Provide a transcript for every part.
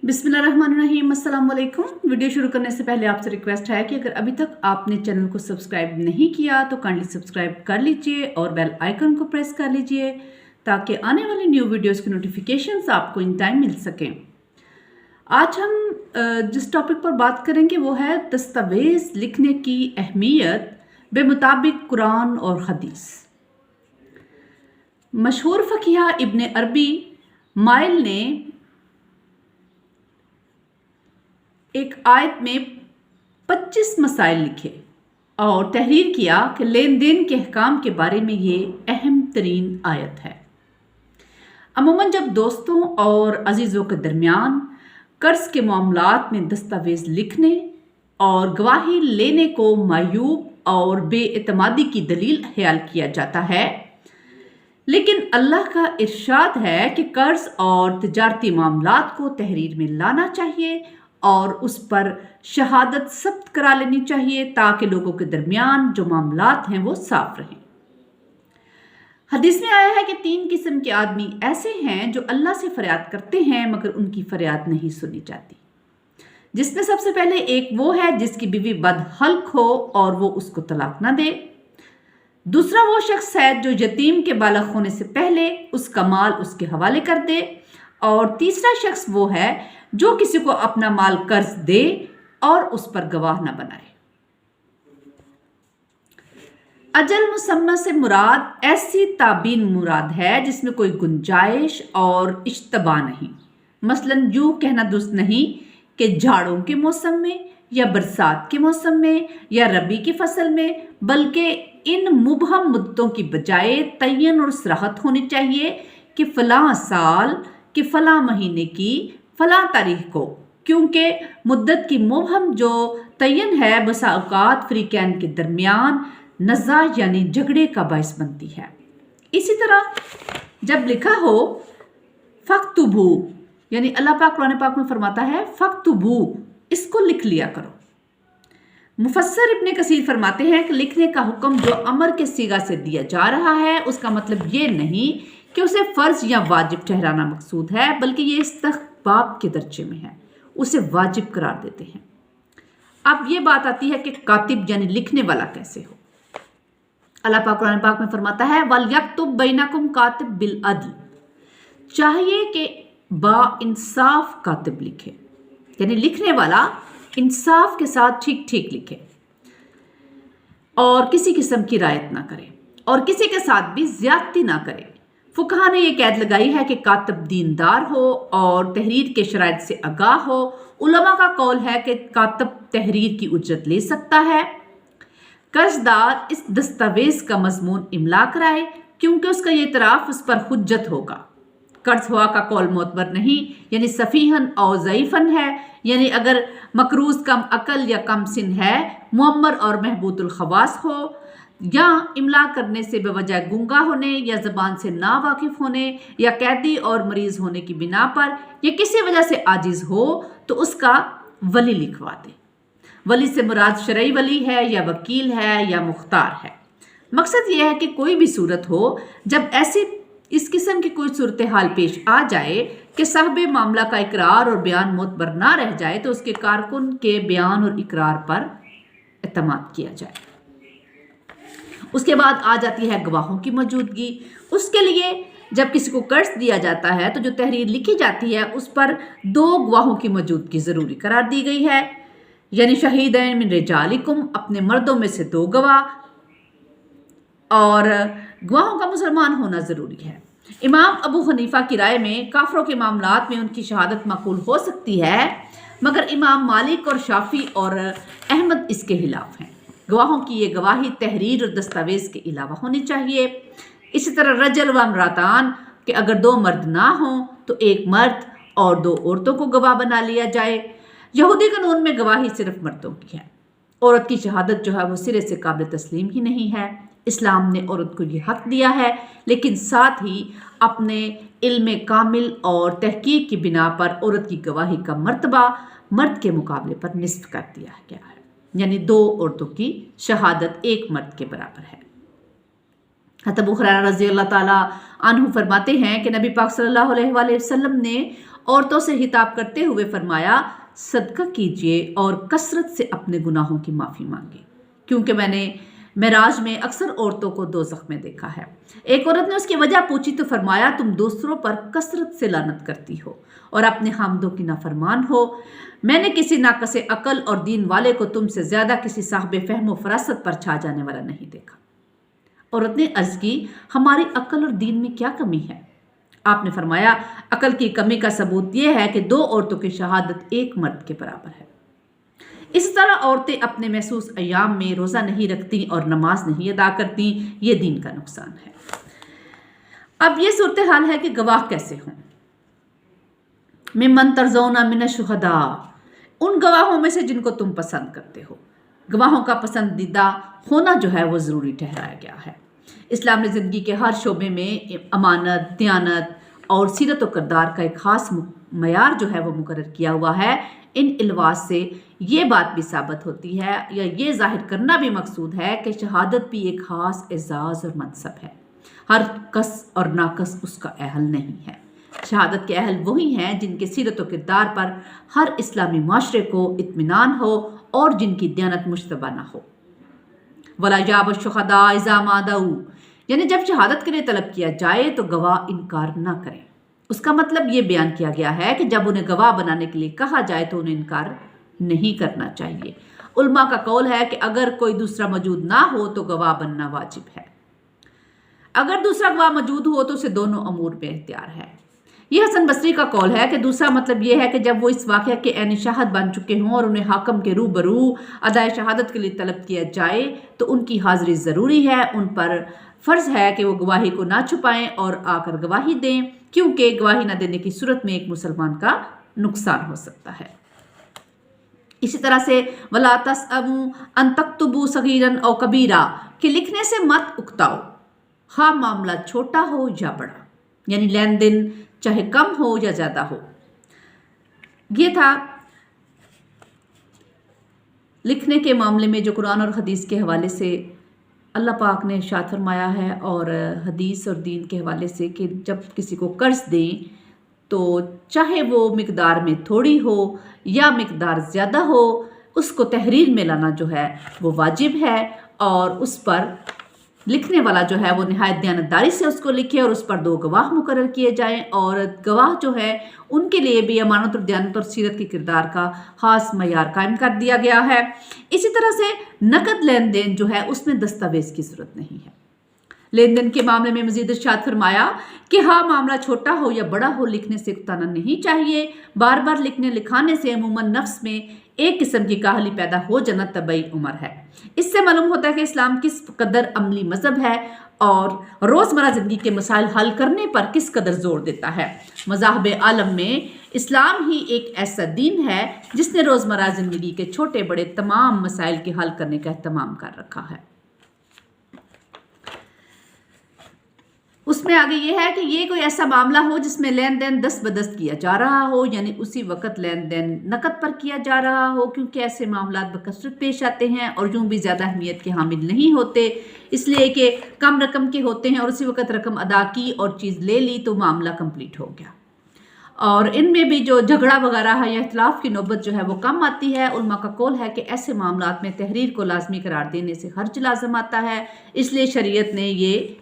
बिस्मिल्लाहिर्रहमानिर्रहीम, अस्सलाम वालेकुम। वीडियो शुरू करने से पहले आपसे रिक्वेस्ट है कि अगर अभी तक आपने चैनल को सब्सक्राइब नहीं किया तो काइंडली सब्सक्राइब कर लीजिए और बेल आइकन को प्रेस कर लीजिए ताकि आने वाली न्यू वीडियोस की नोटिफिकेशंस आपको इन टाइम मिल सकें। आज हम जिस टॉपिक पर बात करेंगे वो है दस्तावेज़ लिखने की अहमियत बेमुताबिक कुरान और हदीस। मशहूर फ़क़ीहा इब्न अरबी माइल ने एक आयत में 25 मसाइल लिखे और तहरीर किया कि लेन देन के अहकाम के बारे में ये अहम तरीन आयत है। अमूमन जब दोस्तों और अजीज़ों के दरमियान कर्ज के मामलात में दस्तावेज़ लिखने और गवाही लेने को मायूब और बेएतमादी की दलील ख्याल किया जाता है, लेकिन अल्लाह का इरशाद है कि कर्ज और तिजारती मामलात को तहरीर में लाना चाहिए और उस पर शहादत सब्त करा लेनी चाहिए ताकि लोगों के दरमियान जो मामलात हैं वो साफ रहें। हदीस में आया है कि 3 किस्म के आदमी ऐसे हैं जो अल्लाह से फरियाद करते हैं मगर उनकी फरियाद नहीं सुनी जाती। जिसमें सबसे पहले एक वो है जिसकी बीवी बदहल्क हो और वो उसको तलाक ना दे। दूसरा वो शख्स है जो यतीम के बालग होने से पहले उसका माल उसके हवाले कर दे। और तीसरा शख्स वो है जो किसी को अपना माल कर्ज दे और उस पर गवाह न बनाए। अजल मुसम्मा से मुराद ऐसी ताबीन मुराद है जिसमें कोई गुंजाइश और इश्तबा नहीं। मसलन यूं कहना दुरुस्त नहीं कि झाड़ों के मौसम में या बरसात के मौसम में या रबी की फसल में, बल्कि इन मुबहम मुद्दों की बजाय तयन और सराहत होनी चाहिए कि फलां साल कि फलां महीने की फलां तारीख को, क्योंकि मुद्दत की मुबहम जो तयन है बसा औकात फ़रीक़ैन के दरमियान नज़ा यानी झगड़े का बाइस बनती है। इसी तरह जब लिखा हो फ़क्तुबू यानी अल्लाह पाक कुरान पाक में फरमाता है फ़क्तुबू, इसको लिख लिया करो। मुफस्सिर इब्न कसीर फरमाते हैं कि लिखने का हुक्म जो अमर के सीगा से दिया जा रहा है उसका मतलब ये नहीं कि उसे फ़र्ज या वाजिब ठहराना मकसूद है, बल्कि ये इस्तहबाब के दर्जे में है, उसे वाजिब करार देते हैं। अब ये बात आती है कि कातिब यानी लिखने वाला कैसे हो। अल्लाह पाक कुरान पाक में फरमाता है वल यक्तुब बैनकुम कातिब बिल अदल, चाहिए कि बा इंसाफ कातिब लिखे, यानी लिखने वाला इंसाफ के साथ ठीक ठीक लिखे और किसी किस्म की रायत ना करे और किसी के साथ भी ज्यादती ना करे। फुकहा ने यह कैद लगाई है कि कातिब दीनदार हो और तहरीर के शराइत से आगाह हो। उलमा का कौल है कि कातिब तहरीर की उजरत ले सकता है। कर्जदार इस दस्तावेज का मजमून इमला कराए क्योंकि उसका ये इतराफ़ उस पर हुज्जत होगा। कर्ज हुआ का कौल मोतबर नहीं यानी सफ़ीहन और ज़ईफ़न है, यानी अगर मकरूज़ कम अकल या कम सिन है, मुअम्मर और महबूदुल खवास हो, या इमला करने से बेवजह गूंगा होने या ज़बान से ना वाकिफ़ होने या कैदी और मरीज़ होने की बिना पर या किसी वजह से आजिज़ हो तो उसका वली लिखवा दे। वली से मुराद शरई वली है या वकील है या मुख्तार है। मकसद यह है कि कोई भी सूरत हो जब ऐसी इस किस्म की कोई सूरत हाल पेश आ जाए कि साहबे मामला का इकरार और बयान मोतबर ना रह जाए तो उसके कारकुन के बयान और इकरार पर एतमाद किया जाए। उसके बाद आ जाती है गवाहों की मौजूदगी। उसके लिए जब किसी को कर्ज दिया जाता है तो जो तहरीर लिखी जाती है उस पर 2 गवाहों की मौजूदगी ज़रूरी करार दी गई है, यानी शहीदैन मिन रिजालिकुम, अपने मर्दों में से 2 गवाह, और गवाहों का मुसलमान होना ज़रूरी है। इमाम अबू हनीफा की राय में काफरों के मामलात में उनकी शहादत मकबूल हो सकती है, मगर इमाम मालिक और शाफी और अहमद इसके खिलाफ हैं। गवाहों की ये गवाही तहरीर और दस्तावेज़ के अलावा होनी चाहिए। इसी तरह रजल व इमरातान कि अगर 2 मर्द ना हों तो 1 मर्द और 2 औरतों को गवाह बना लिया जाए। यहूदी कानून में गवाही सिर्फ मर्दों की है, औरत की शहादत जो है वो सिरे से काबिल तस्लीम ही नहीं है। इस्लाम ने औरत को ये हक दिया है, लेकिन साथ ही अपने इल्म कामिल और तहकीक की बिना पर औरत की गवाही का मर्तबा मर्द के मुकाबले पर निस्फ कर दिया गया है, यानी 2 औरतों की शहादत 1 मर्द के बराबर है। حضرت ابو ہریرہ رضی اللہ تعالیٰ عنہ فرماتے ہیں کہ نبی پاک صلی اللہ علیہ وآلہ وسلم نے عورتوں سے خطاب کرتے ہوئے فرمایا، صدقہ کیجئے اور کثرت سے اپنے گناہوں کی معافی مانگے، کیونکہ میں نے معراج میں اکثر عورتوں کو دوزخ میں دیکھا ہے۔ ایک عورت نے اس کی وجہ پوچھی تو فرمایا، تم دوسروں پر کثرت سے لعنت کرتی ہو اور اپنے خامدوں کی نافرمان ہو۔ میں نے کسی ناقص عقل اور دین والے کو تم سے زیادہ کسی صاحب فہم و فراست پر چھا جانے والا نہیں دیکھا۔ عورت نے عرض کی، ہماری عقل اور دین میں کیا کمی ہے؟ آپ نے فرمایا، عقل کی کمی کا ثبوت یہ ہے کہ 2 عورتوں کی شہادت ایک مرد کے برابر ہے۔ اس طرح عورتیں اپنے محسوس ایام میں روزہ نہیں رکھتی اور نماز نہیں ادا کرتی، یہ دین کا نقصان ہے۔ اب یہ صورتحال ہے کہ گواہ کیسے ہوں؟ ممن ترضون من الشہداء، ان گواہوں میں سے جن کو تم پسند کرتے ہو۔ گواہوں کا پسندیدہ ہونا جو ہے وہ ضروری ٹھہرایا گیا ہے۔ اسلام نے زندگی کے ہر شعبے میں امانت، دیانت اور سیرت و کردار کا ایک خاص معیار جو ہے وہ مقرر کیا ہوا ہے۔ ان الفاظ سے یہ بات بھی ثابت ہوتی ہے یا یہ ظاہر کرنا بھی مقصود ہے کہ شہادت بھی ایک خاص اعزاز اور منصب ہے۔ ہر کس اور ناقص اس کا اہل نہیں ہے۔ شہادت کے اہل وہی ہیں جن کے سیرت و کردار پر ہر اسلامی معاشرے کو اطمینان ہو اور جن کی دیانت مشتبہ نہ ہو۔ وَلَا يَأْبَ الشُّهَدَاءُ إِذَا مَا دَعُوا، یعنی جب شہادت کے لیے طلب کیا جائے تو گواہ انکار نہ کریں۔ اس کا مطلب یہ بیان کیا گیا ہے کہ جب انہیں گواہ بنانے کے لیے کہا جائے تو انہیں انکار نہیں کرنا چاہیے۔ علماء کا قول ہے کہ اگر کوئی دوسرا موجود نہ ہو تو گواہ بننا واجب ہے۔ اگر دوسرا گواہ موجود ہو تو اسے دونوں امور میں اختیار ہے۔ یہ حسن بصری کا قول ہے کہ دوسرا مطلب یہ ہے کہ جب وہ اس واقعہ کے عین شاہد بن چکے ہوں اور انہیں حاکم کے روبرو ادائے شہادت کے لیے طلب کیا جائے تو ان کی حاضری ضروری ہے۔ ان پر فرض ہے کہ وہ گواہی کو نہ چھپائیں اور آ کر گواہی دیں، کیونکہ گواہی نہ دینے کی صورت میں ایک مسلمان کا نقصان ہو سکتا ہے۔ اسی طرح سے وَلَا تَسْأَمُوا أَن تَكْتُبُوا صَغِيرًا أَوْ كَبِيرًا، کہ لکھنے سے مت اکتاؤ، خواہ معاملہ چھوٹا ہو یا بڑا، یعنی لین دین چاہے کم ہو یا زیادہ ہو۔ یہ تھا لکھنے کے معاملے میں جو قرآن اور حدیث کے حوالے سے اللہ پاک نے ارشاد فرمایا ہے، اور حدیث اور دین کے حوالے سے کہ جب کسی کو قرض دیں تو چاہے وہ مقدار میں تھوڑی ہو یا مقدار زیادہ ہو، اس کو تحریر میں لانا جو ہے وہ واجب ہے، اور اس پر لکھنے والا جو ہے وہ نہایت دیانتداری سے اس کو لکھے اور اس پر 2 گواہ مقرر کیے جائیں، اور گواہ جو ہے ان کے لیے بھی امانت اور دیانت اور سیرت کے کردار کا خاص معیار قائم کر دیا گیا ہے۔ اسی طرح سے نقد لین دین جو ہے اس میں دستاویز کی ضرورت نہیں ہے۔ لین دین کے معاملے میں مزید ارشاد فرمایا کہ ہاں معاملہ چھوٹا ہو یا بڑا ہو، لکھنے سے اکتانا نہیں چاہیے۔ بار بار لکھنے لکھانے سے عموماً نفس میں ایک قسم کی کاہلی پیدا ہو جانا طبعی امر ہے۔ اس سے معلوم ہوتا ہے کہ اسلام کس قدر عملی مذہب ہے اور روزمرہ زندگی کے مسائل حل کرنے پر کس قدر زور دیتا ہے۔ مذاہب عالم میں اسلام ہی ایک ایسا دین ہے جس نے روزمرہ زندگی کے چھوٹے بڑے تمام مسائل کے حل کرنے کا اہتمام کر رکھا ہے۔ اس میں آگے یہ ہے کہ یہ کوئی ایسا معاملہ ہو جس میں لین دین دست بدست کیا جا رہا ہو، یعنی اسی وقت لین دین نقد پر کیا جا رہا ہو، کیونکہ ایسے معاملات بکثرت پیش آتے ہیں اور یوں بھی زیادہ اہمیت کے حامل نہیں ہوتے، اس لیے کہ کم رقم کے ہوتے ہیں اور اسی وقت رقم ادا کی اور چیز لے لی تو معاملہ کمپلیٹ ہو گیا۔ اور ان میں بھی جو جھگڑا وغیرہ ہے یا اختلاف کی نوبت جو ہے وہ کم آتی ہے۔ علماء کا قول ہے کہ ایسے معاملات میں تحریر کو لازمی قرار دینے سے حرج لازم آتا ہے، اس لیے شریعت نے یہ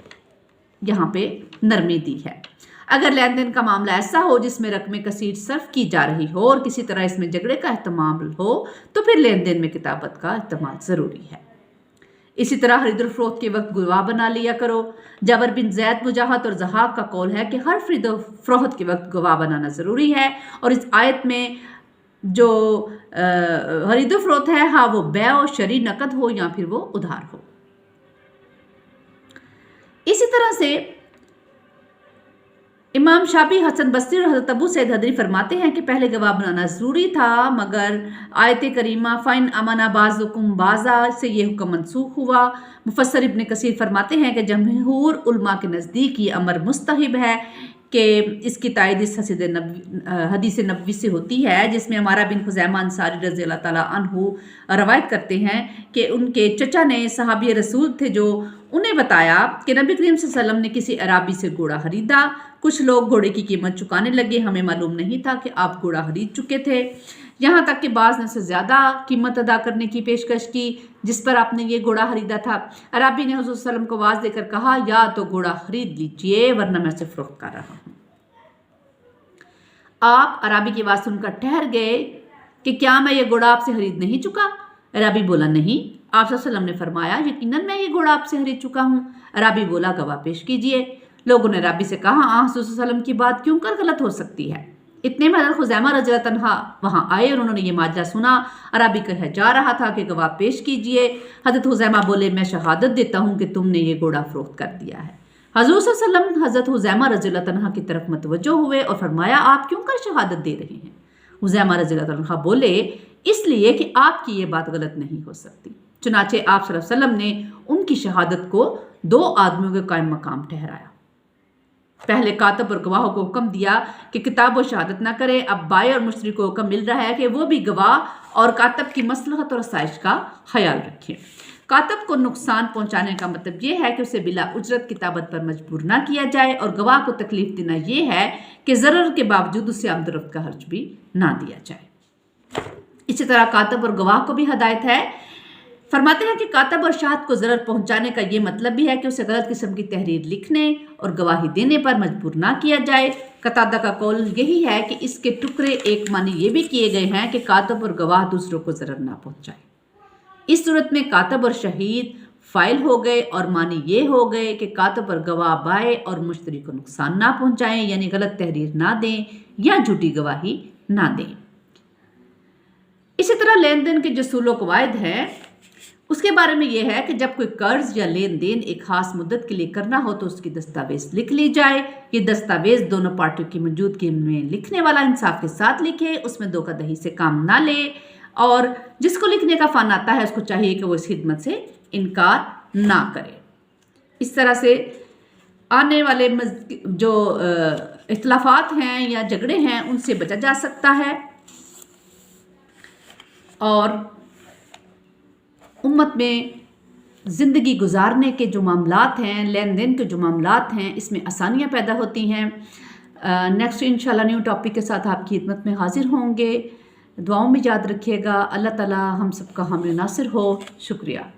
یہاں پہ نرمی دی ہے۔ اگر لین دین کا معاملہ ایسا ہو جس میں رقم کثیر صرف کی جا رہی ہو اور کسی طرح اس میں جھگڑے کا احتمال ہو تو پھر لین دین میں کتابت کا اہتمام ضروری ہے۔ اسی طرح خرید و فروخت کے وقت گواہ بنا لیا کرو۔ جابر بن زید، مجاہد اور ضحاک کا قول ہے کہ ہر خرید و فروخت کے وقت گواہ بنانا ضروری ہے، اور اس آیت میں جو خرید و فروخت ہے ہاں وہ بیع و شرع نقد ہو یا پھر وہ ادھار ہو۔ اسی طرح سے امام شافعی، حسن بصری اور حضرت ابو سعید خدری فرماتے ہیں کہ پہلے گواہ بنانا ضروری تھا، مگر آیت کریمہ فَإِنْ أَمَنَ بَعْضُكُمْ بَعْضًا سے یہ حکم منسوخ ہوا۔ مفسر ابن کثیر فرماتے ہیں کہ جمہور علماء کے نزدیک یہ امر مستحب ہے کہ اس کی تائید اس حدیث نبوی سے ہوتی ہے جس میں عمارہ بن خزیمہ انصاری رضی اللہ تعالیٰ عنہ روایت کرتے ہیں کہ ان کے چچا نے صحابی رسول تھے جو उन्हें बताया कि नबी करीम सल्लल्लाहु अलैहि वसल्लम ने किसी अराबी से घोड़ा खरीदा। कुछ लोग घोड़े की कीमत चुकाने लगे, हमें मालूम नहीं था कि आप घोड़ा खरीद चुके थे। यहाँ तक कि बाज़ ने से ज़्यादा कीमत अदा करने की पेशकश की जिस पर आपने ये घोड़ा खरीदा था। अराबी ने हुज़ूर सल्लल्लाहु अलैहि वसल्लम को आवाज़ देकर कहा, या तो घोड़ा खरीद लीजिए वरना मैं उसे फ़रोख्त कर रहा हूँ। आप अराबी की आवाज़ सुनकर ठहर गए कि क्या मैं ये घोड़ा आपसे खरीद नहीं चुका? अराबी बोला, नहीं। आप सल्लल्लाहु अलैहि वसल्लम ने फरमाया, यकीनन मैं ये घोड़ा आपसे खरीद चुका हूँ। अराबी बोला, गवाह पेश कीजिए। लोगों ने अराबी से कहा, आप सल्लल्लाहु अलैहि वसल्लम की बात क्यों कर गलत हो सकती है? इतने में हज़रत खुज़ैमा रज़ियल्लाहु अन्हा वहाँ आए और उन्होंने ये माजरा सुना। अराबी कहा जा रहा था कि गवाह पेश कीजिए। हज़रत खुज़ैमा बोले, मैं शहादत देता हूँ कि तुमने ये घोड़ा फ़रोख्त कर दिया है। हज़ूर सल्लल्लाहु अलैहि वसल्लम हज़रत खुज़ैमा रज़ियल्लाहु अन्हा की तरफ मुतवज्जो हुए और फरमाया, आप क्यों कर शहादत दे रहे हैं? खुज़ैमा रज़ियल्लाहु अन्हा बोले, इसलिए कि आपकी ये बात गलत नहीं हो सकती। चुनाचे आप सल्लल्लाहु अलैहि वसल्लम ने उनकी शहादत को 2 आदमियों के कायम मकाम ठहराया। पहले कातब और गवाहों को हुक्म दिया कि किताब व शहादत ना करें। अब बाय और मुश्तरी को हुक्म मिल रहा है कि वो भी गवाह और कातब की मसलहत और आसाइश का ख्याल रखें। कातब को नुकसान पहुंचाने का मतलब ये है कि उसे बिला उजरत किताबत पर मजबूर ना किया जाए और गवाह को तकलीफ देना ये है कि ज़रर के बावजूद उसे आमदरफ्त का खर्च भी ना दिया जाए। इसी तरह कातब और गवाह को भी हदायत है। फरमाते हैं कि कातब और शाहद को ज़रर पहुंचाने का ये मतलब भी है कि उसे गलत किस्म की तहरीर लिखने और गवाही देने पर मजबूर ना किया जाए। कतादा का कौल यही है कि इसके टुकड़े एक मानी ये भी किए गए हैं कि कातब और गवाह दूसरों को ज़रर ना पहुंचाए। इस सूरत में कातब और शहीद फाइल हो गए और मानी ये हो गए कि कातब और गवाह बाय और मुश्तरी को नुकसान ना पहुंचाएं, यानी गलत तहरीर ना दें या झूठी गवाही ना दें। इसी तरह लेन देन के जो उसूल व कवायद हैं उसके बारे में यह है कि जब कोई कर्ज या लेन देन एक खास मुद्दत के लिए करना हो तो उसकी दस्तावेज लिख ली जाए। ये दस्तावेज दोनों पार्टियों की मौजूदगी में लिखने वाला इंसाफ के साथ लिखे, उसमें धोखाधड़ी से काम ना ले और जिसको लिखने का फ़न आता है उसको चाहिए कि वो इस खिदमत से इनकार ना करे। इस तरह से आने वाले जो इख्तलाफात हैं या झगड़े हैं उनसे बचा जा सकता है और उम्मत में ज़िंदगी गुजारने के जो मामलात हैं, लेन देन के जो मामलात हैं, इसमें आसानियाँ पैदा होती हैं। नेक्स्ट इंशाल्लाह न्यू टॉपिक के साथ आपकी खिदमत में हाजिर होंगे। दुआओं में याद रखिएगा। अल्लाह ताला हम सबका हामी नासिर हो। शुक्रिया।